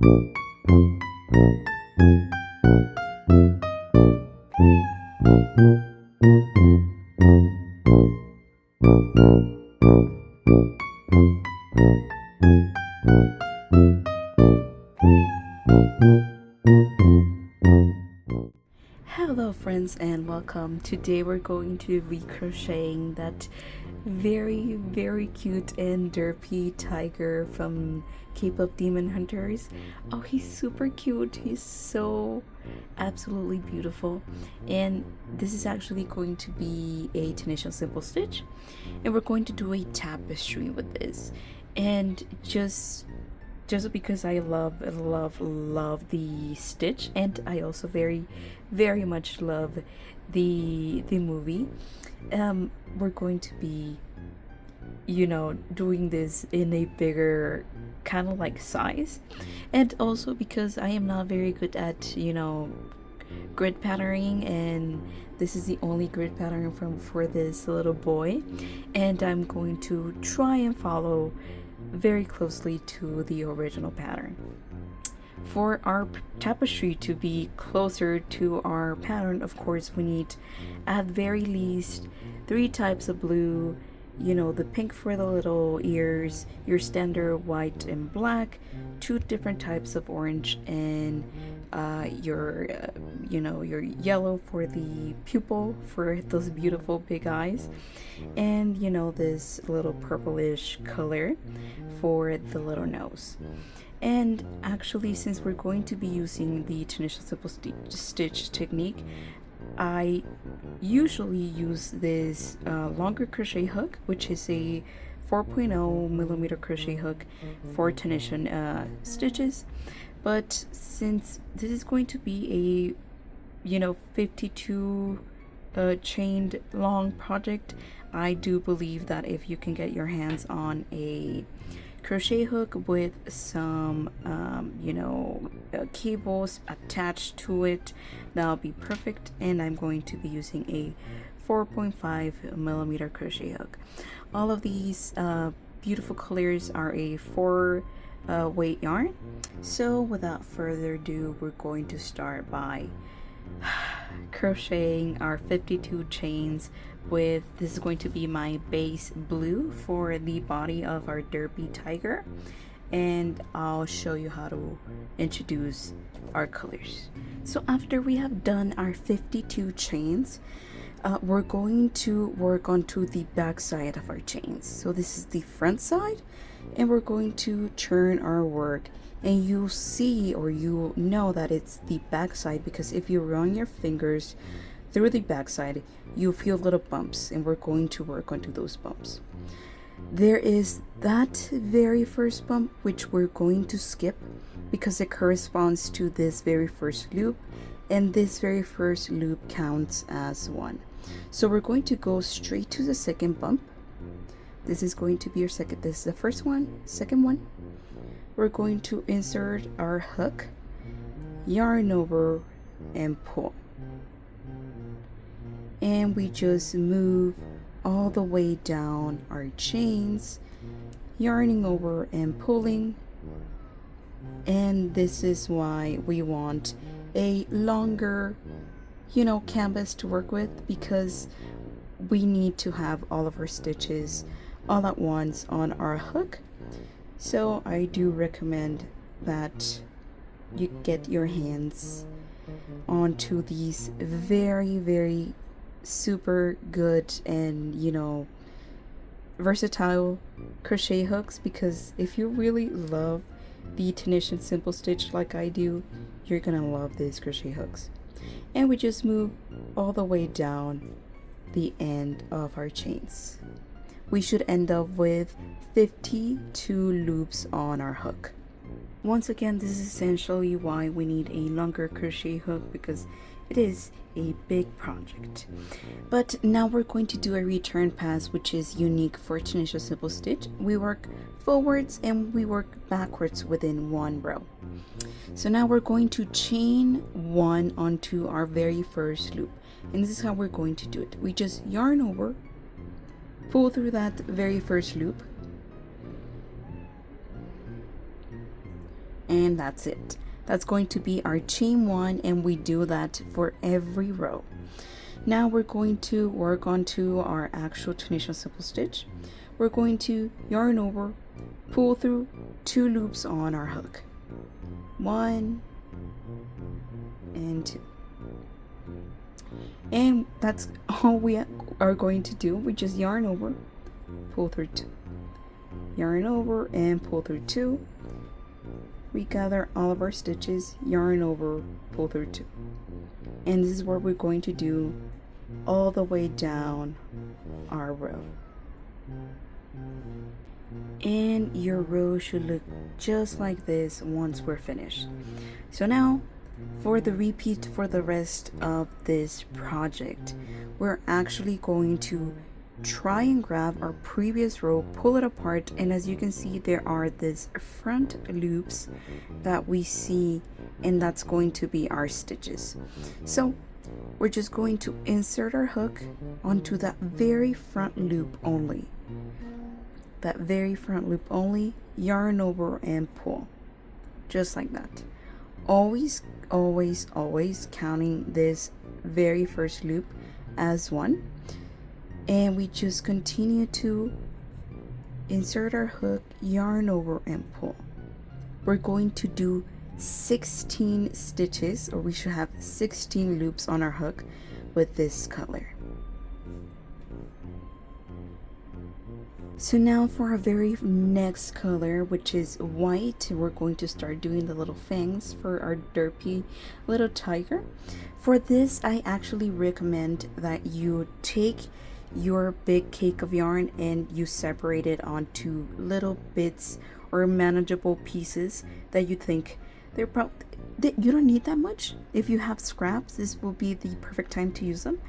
Hello friends and welcome. Today we're going to be crocheting that very cute and derpy tiger from K-pop Demon Hunters. Oh, he's super cute. He's so absolutely beautiful. And this is actually going to be a Tunisian simple stitch. And we're going to do a tapestry with this. And just because I love the stitch, and I also very much love the movie. We're going to be doing this in a bigger kind of like size, and also because I am not very good at grid patterning, and this is the only grid pattern for this little boy, and I'm going to try and follow very closely to the original pattern. For our tapestry to be closer to our pattern, of course, we need at very least 3 types of blue, the pink for the little ears, your standard white and black, 2 different types of orange, and your yellow for the pupil for those beautiful big eyes, and this little purplish color for the little nose. And actually, since we're going to be using the Tunisian simple stitch technique, I usually use this longer crochet hook, which is a 4.0 millimeter crochet hook for Tunisian stitches. But since this is going to be a 52 chained long project, I do believe that if you can get your hands on a crochet hook with some cables attached to it, that'll be perfect. And I'm going to be using a 4.5 millimeter crochet hook. All of these beautiful colors are a 4 weight yarn. So without further ado, we're going to start by crocheting our 52 chains with, this is going to be my base blue for the body of our derpy tiger, and I'll show you how to introduce our colors. So after we have done our 52 chains, we're going to work onto the back side of our chains. So this is the front side, and we're going to turn our work, and you'll see, or you know, that it's the back side, because if you run your fingers through the back side, you'll feel little bumps, and we're going to work onto those bumps. There is that very first bump which we're going to skip because it corresponds to this very first loop, and this very first loop counts as 1. So we're going to go straight to the second bump. This is going to be your second, this is the first one, second one. We're going to insert our hook, yarn over, and pull. And we just move all the way down our chains, yarning over and pulling. And this is why we want a longer canvas to work with, because we need to have all of our stitches all at once on our hook. So I do recommend that you get your hands onto these very super good and versatile crochet hooks, because if you really love the Tunisian simple stitch like I do, you're gonna love these crochet hooks. And we just move all the way down the end of our chains. We should end up with 52 loops on our hook. Once again, this is essentially why we need a longer crochet hook, because it is a big project. But now we're going to do a return pass, which is unique for Tunisian simple stitch. We work forwards and we work backwards within 1 row. So now we're going to chain 1 onto our very first loop, and this is how we're going to do it. We just yarn over, pull through that very first loop, and that's it. That's going to be our chain 1, and we do that for every row. Now we're going to work onto our actual Tunisian simple stitch. We're going to yarn over, pull through 2 loops on our hook. 1 and 2. And that's all we are going to do. We just yarn over, pull through 2. Yarn over and pull through 2. Regather all of our stitches, yarn over, pull through 2. And this is what we're going to do all the way down our row. And your row should look just like this once we're finished. So now for the repeat for the rest of this project, we're actually going to try and grab our previous row, pull it apart, and as you can see, there are these front loops that we see, and that's going to be our stitches. So we're just going to insert our hook onto that very front loop only. That very front loop only, yarn over and pull. Just like that. Always counting this very first loop as one. And we just continue to insert our hook, yarn over and pull. We're going to do 16 stitches, or we should have 16 loops on our hook with this color. So now for our very next color, which is white, we're going to start doing the little fangs for our derpy little tiger. For this, I actually recommend that you take your big cake of yarn and you separate it onto little bits or manageable pieces that you think they're you don't need that much. If you have scraps, this will be the perfect time to use them.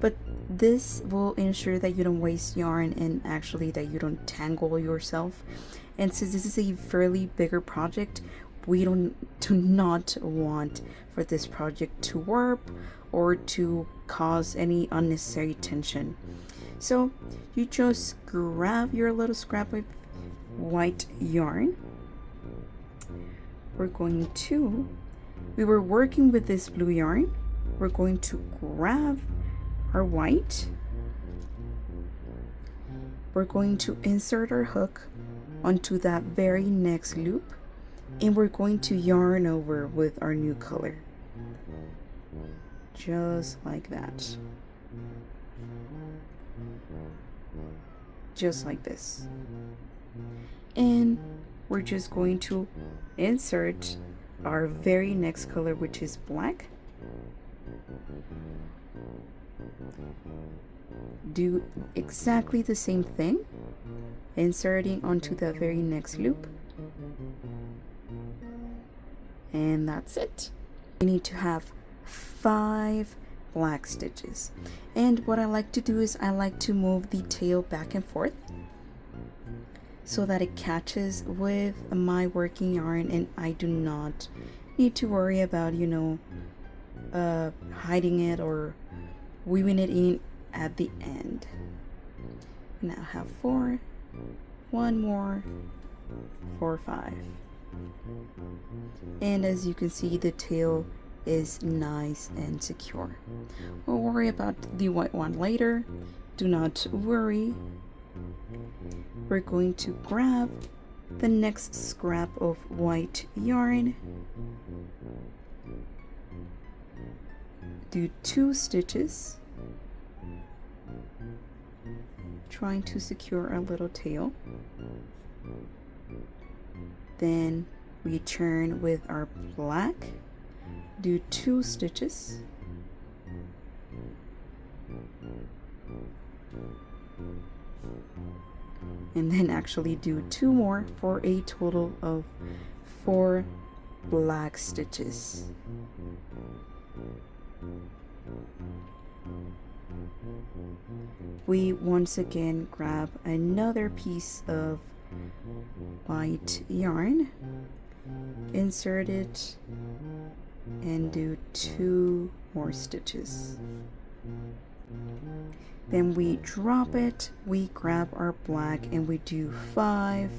But this will ensure that you don't waste yarn and actually that you don't tangle yourself. And since this is a fairly bigger project, we do not want for this project to warp or to cause any unnecessary tension. So you just grab your little scrap of white yarn. We were working with this blue yarn. We're going to grab our white. We're going to insert our hook onto that very next loop, and we're going to yarn over with our new color. Just like that. Just like this. And we're just going to insert our very next color, which is black. Do exactly the same thing, inserting onto the very next loop. And that's it. We need to have 5 black stitches. And what I like to do is I like to move the tail back and forth so that it catches with my working yarn, and I do not need to worry about, hiding it or weaving it in at the end. Now have 4, 1 more, 4, 5. And as you can see, the tail is nice and secure. We'll worry about the white one later. Do not worry. We're going to grab the next scrap of white yarn, do 2 stitches, trying to secure our little tail. Then return with our black, do 2 stitches, and then actually do 2 more for a total of 4 black stitches. We once again grab another piece of white yarn, insert it, and do 2 more stitches. Then we drop it, we grab our black, and we do 5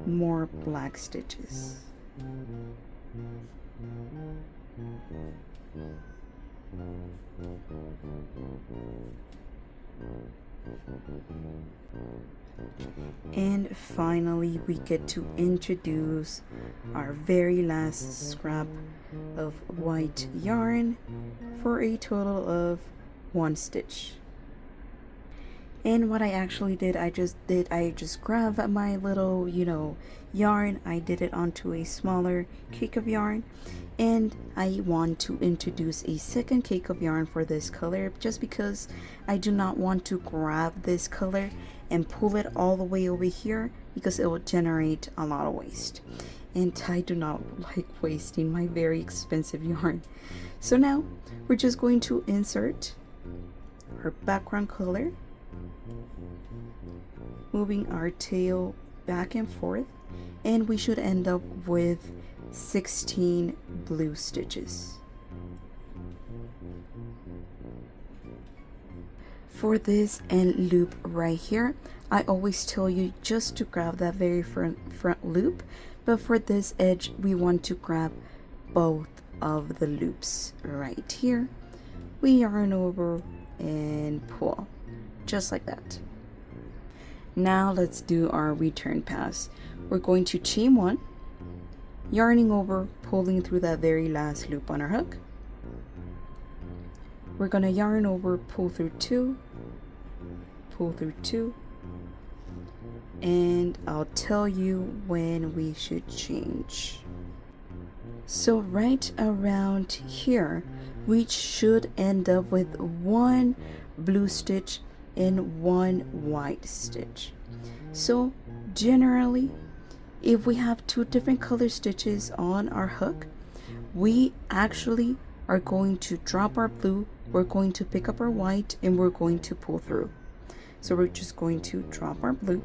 more black stitches. And finally, we get to introduce our very last scrap of white yarn for a total of 1 stitch. And what I actually did, I just grabbed my little, yarn. I did it onto a smaller cake of yarn, and I want to introduce a second cake of yarn for this color, just because I do not want to grab this color and pull it all the way over here, because it will generate a lot of waste, and I do not like wasting my very expensive yarn. So now we're just going to insert our background color, moving our tail back and forth, and we should end up with 16 blue stitches. For this end loop right here, I always tell you just to grab that very front loop, but for this edge we want to grab both of the loops right here. We yarn over and pull, just like that. Now let's do our return pass. We're going to chain 1, yarning over, pulling through that very last loop on our hook. We're gonna yarn over, pull through 2, pull through 2, and I'll tell you when we should change. So right around here, we should end up with 1 blue stitch and 1 white stitch. So generally, if we have 2 different color stitches on our hook, we actually are going to drop our blue, we're going to pick up our white, and we're going to pull through. So we're just going to drop our blue,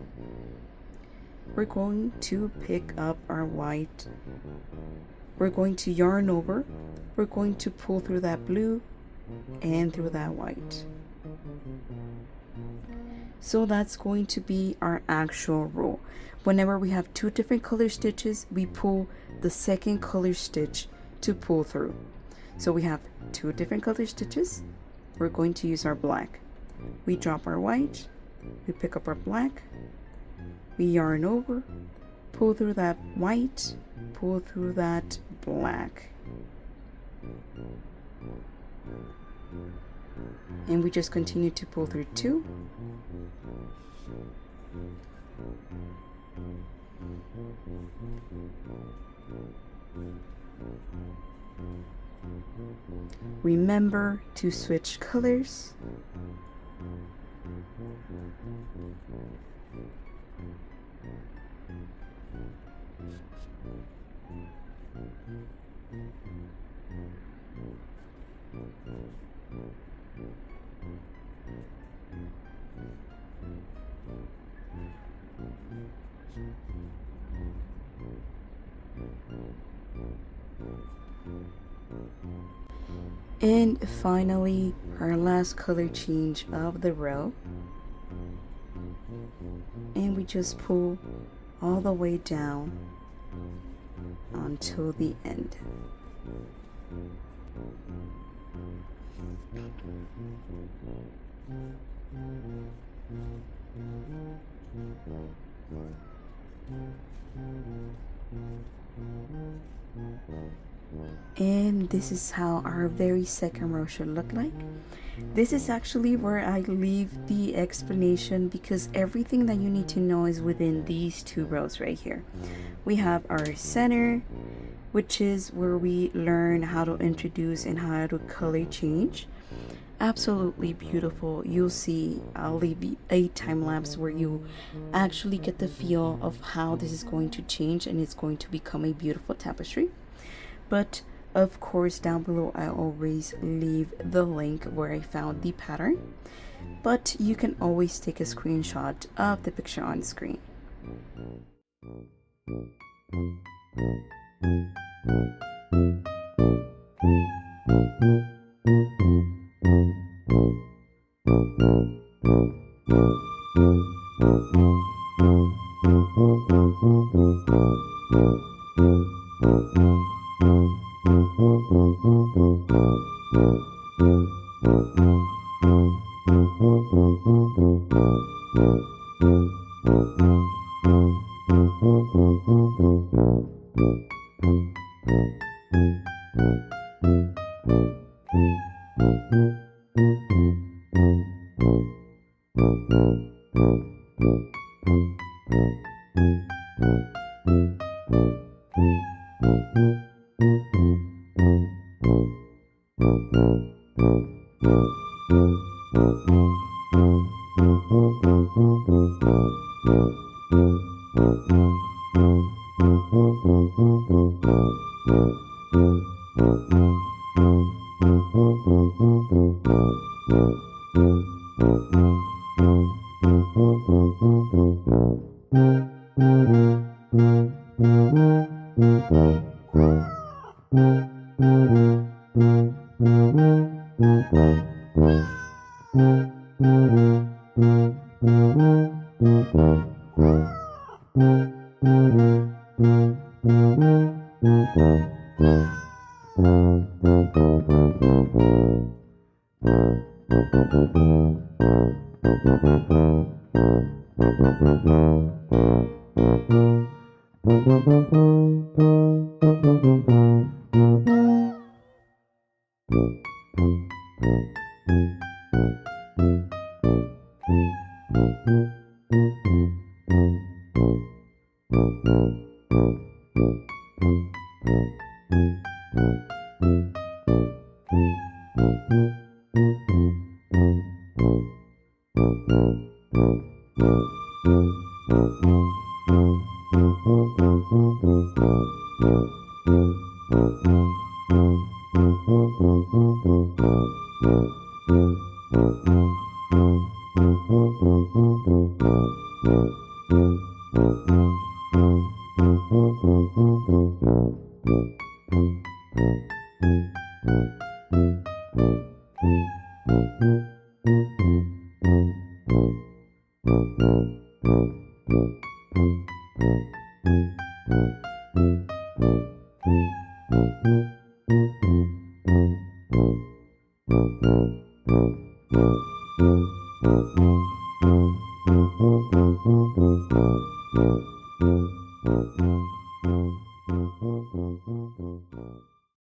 we're going to pick up our white, we're going to yarn over, we're going to pull through that blue and through that white. So that's going to be our actual rule. Whenever we have 2 different color stitches, we pull the second color stitch to pull through. So we have 2 different color stitches, we're going to use our black. We drop our white, we pick up our black, we yarn over, pull through that white, pull through that black, and we just continue to pull through 2, remember to switch colors, and finally our last color change of the row, and we just pull all the way down until the end. And this is how our very second row should look like. This is actually where I leave the explanation, because everything that you need to know is within these 2 rows right here. We have our center, which is where we learn how to introduce and how to color change. Absolutely beautiful. You'll see, I'll leave a time lapse where you actually get the feel of how this is going to change, and it's going to become a beautiful tapestry. But of course, down below I always leave the link where I found the pattern, but you can always take a screenshot of the picture on screen. Thank you.